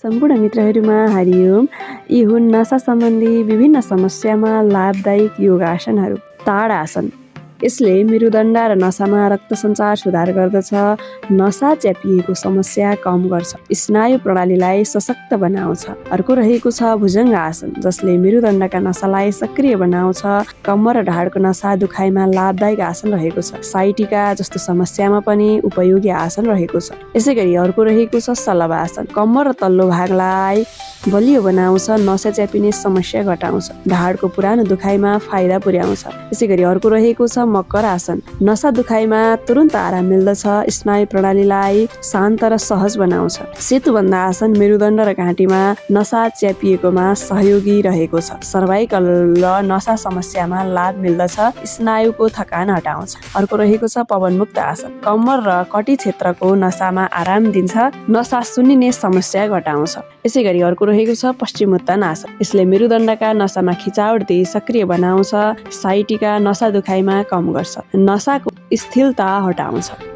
सम्पूर्ण मित्रहरूमा हरिओम। यी हुन् नशा सम्बन्धी विभिन्न समस्यामा लाभदायक योगासनहरू। ताडासन। यसले मेरुदण्ड र नसामा रक्त सञ्चार सुधार गर्दछ, नसा च्यापिएको समस्या कम गर्छ, स्नायु प्रणालीलाई सशक्त बनाउँछ। अर्को रहेको छ भुजङ्ग आसन, जसले मेरुदण्डका नसालाई सक्रिय बनाउँछ, कम्मर र ढाडको नसा दुखाइमा लाभदायक आसन रहेको छ। साइटिका जस्तो समस्यामा पनि उपयोगी आसन रहेको छ। यसै गरी अर्को रहेको छ सलवासन। कम्मर र तल्लो भागलाई बलियो बनाउँछ, नसा च्यापिने समस्या घटाउँछ, ढाडको पुरानो दुखाइमा फाइदा पुर्याउँछ। यसै गरी अर्को रहेको छ मकर आसन। नसा दुखाइमा तुरुन्त आराम मिल्दछ, स्नायु प्रणालीलाई शान्त र सहज बनाउँछ। सेतुबन्ध आसन मेरुदण्ड र घाँटीमा नसा च्यापिएकोमा सहयोगी रहेको छ, सर्वाइकल र नसा समस्यामा लाभ मिल्दछ, स्नायुको थकान हटाउँछ। अर्को रहेको छ पवनमुक्त आसन। कम्मर र कटी क्षेत्रको नसामा आराम दिन्छ, नसा सुन्निने समस्या घटाउँछ। यसै गरी अर्को रहेको छ पश्चिमोत्तान आसन। यसले मेरुदण्डका नसामा खिचावट दिई सक्रिय बनाउँछ, साइटिका नसा दुखाइमा कम गर्छ, नसाको स्थिरता हटाउँछ।